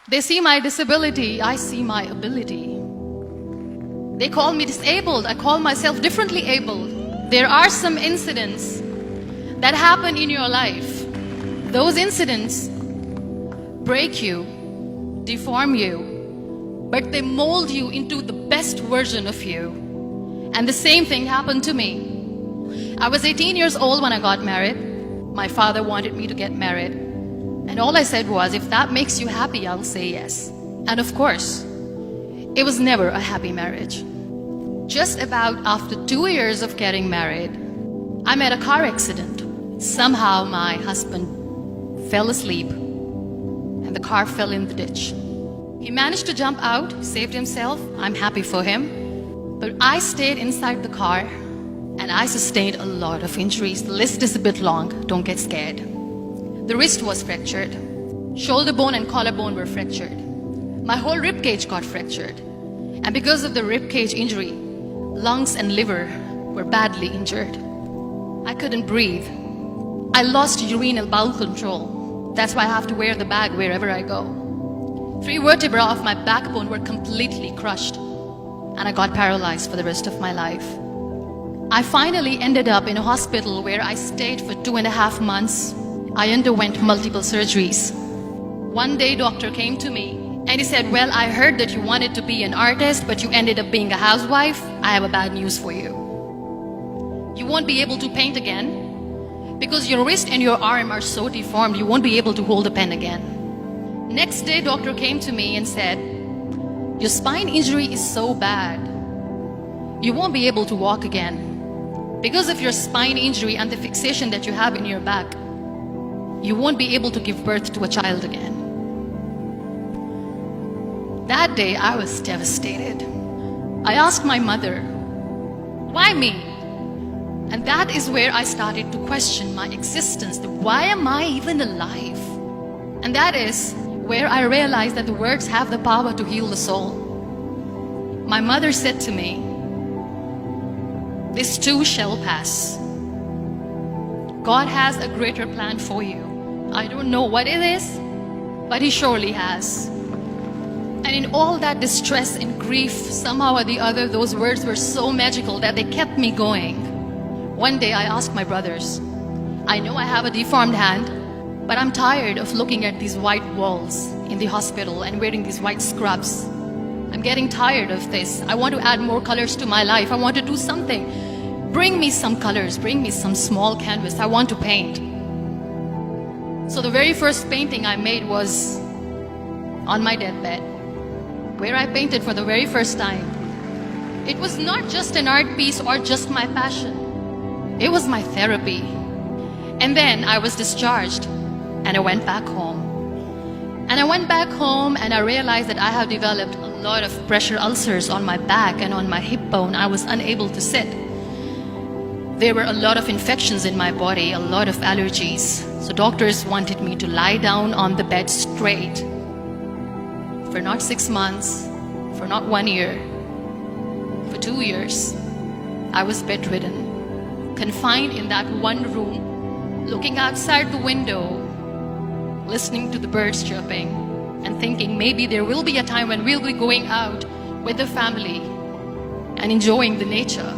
They see my disability, I see my ability. They call me disabled, I call myself differently abled. There are some incidents that happen in your life. Those incidents break you, deform you, but they mold you into the best version of you. And the same thing happened to me. I was 18 years old when I got married. My father wanted me to get married. And all I said was, if that makes you happy, I'll say yes. And of course, it was never a happy marriage. Just about after 2 years of getting married, I met a car accident. Somehow my husband fell asleep and the car fell in the ditch. He managed to jump out, saved himself. I'm happy for him. But I stayed inside the car and I sustained a lot of injuries. The list is a bit long, don't get scared. The wrist was fractured. Shoulder bone and collarbone were fractured. My whole rib cage got fractured. And because of the rib cage injury, lungs and liver were badly injured. I couldn't breathe. I lost urinary bowel control. That's why I have to wear the bag wherever I go. 3 vertebrae of my backbone were completely crushed, and I got paralyzed for the rest of my life. I finally ended up in a hospital where I stayed for 2.5 months. I underwent multiple surgeries. One day, doctor came to me and he said, well, I heard that you wanted to be an artist, but you ended up being a housewife. I have a bad news for you. You won't be able to paint again because your wrist and your arm are so deformed, you won't be able to hold a pen again. Next day, doctor came to me and said, your spine injury is so bad, you won't be able to walk again. Because of your spine injury and the fixation that you have in your back, you won't be able to give birth to a child again. That day, I was devastated. I asked my mother, why me? And that is where I started to question my existence. Why am I even alive? And that is where I realized that the words have the power to heal the soul. My mother said to me, this too shall pass. God has a greater plan for you. I don't know what it is, but He surely has. And in all that distress and grief, somehow or the other, those words were so magical that they kept me going. One day I asked my brothers, I know I have a deformed hand, but I'm tired of looking at these white walls in the hospital and wearing these white scrubs. I'm getting tired of this. I want to add more colors to my life. I want to do something. Bring me some colors, bring me some small canvas. I want to paint. So the very first painting I made was on my deathbed, where I painted for the very first time. It was not just an art piece or just my passion. It was my therapy. And then I was discharged and I went back home. And I went back home and I realized that I have developed a lot of pressure ulcers on my back and on my hip bone. I was unable to sit. There were a lot of infections in my body, a lot of allergies. So doctors wanted me to lie down on the bed straight for not 6 months, for not 1 year, for 2 years. I was bedridden, confined in that one room, looking outside the window, listening to the birds chirping and thinking maybe there will be a time when we'll be going out with the family and enjoying the nature.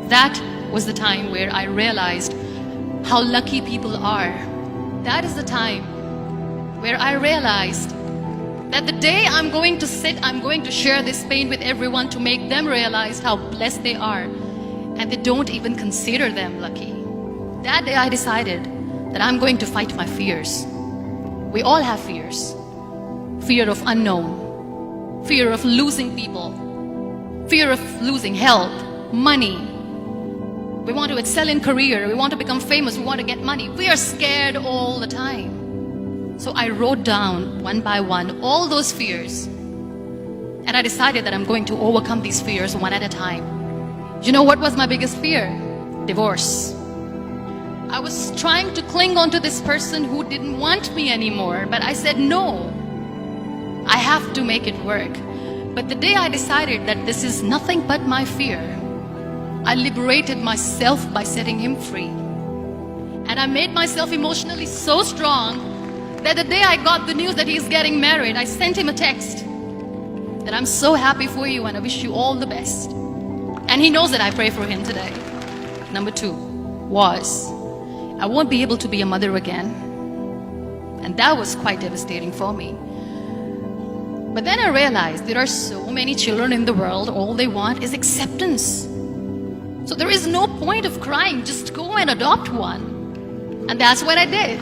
That was the time where I realized how lucky people are. That is the time where I realized that the day I'm going to sit, I'm going to share this pain with everyone to make them realize how blessed they are, and they don't even consider them lucky. That day I decided that I'm going to fight my fears. We all have fears. Fear of unknown, fear of losing people, fear of losing health, money. We want to excel in career, we want to become famous, we want to get money. We are scared all the time. So I wrote down one by one all those fears. And I decided that I'm going to overcome these fears one at a time. You know what was my biggest fear? Divorce. I was trying to cling on to this person who didn't want me anymore, but I said no. I have to make it work. But the day I decided that this is nothing but my fear, I liberated myself by setting him free. And I made myself emotionally so strong that the day I got the news that he's getting married, I sent him a text that I'm so happy for you and I wish you all the best. And he knows that I pray for him today. Number 2 was, I won't be able to be a mother again. And that was quite devastating for me. But then I realized there are so many children in the world, all they want is acceptance. So there is no point of crying, just go and adopt one. And that's what I did.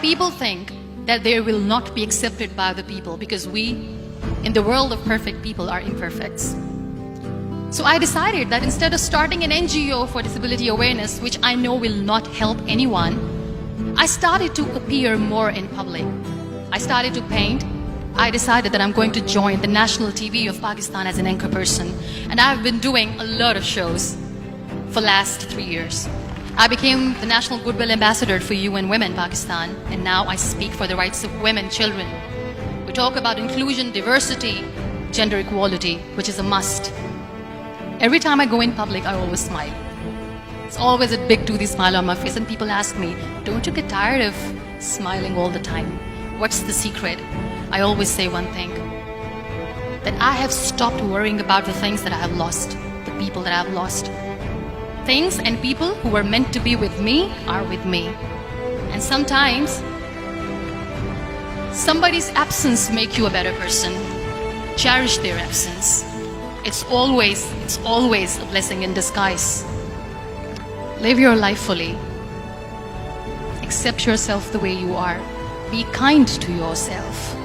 People think that they will not be accepted by the people because we, in the world of perfect people, are imperfects. So I decided that instead of starting an NGO for disability awareness, which I know will not help anyone, I started to appear more in public. I started to paint. I decided that I'm going to join the national TV of Pakistan as an anchor person. And I've been doing a lot of shows for the last 3 years. I became the National Goodwill Ambassador for UN Women Pakistan, and now I speak for the rights of women, children. We talk about inclusion, diversity, gender equality, which is a must. Every time I go in public, I always smile. It's always a big toothy smile on my face, and people ask me, don't you get tired of smiling all the time? What's the secret? I always say one thing, that I have stopped worrying about the things that I have lost, the people that I have lost. Things and people who were meant to be with me are with me. And sometimes, somebody's absence makes you a better person. Cherish their absence. It's always a blessing in disguise. Live your life fully. Accept yourself the way you are. Be kind to yourself.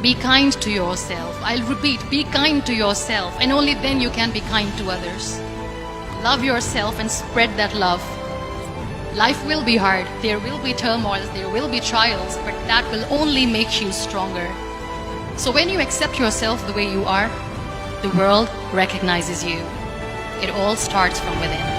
Be kind to yourself. I'll repeat, be kind to yourself, and only then you can be kind to others. Love yourself and spread that love. Life will be hard. There will be turmoils, there will be trials, but that will only make you stronger. So when you accept yourself the way you are, the world recognizes you. It all starts from within.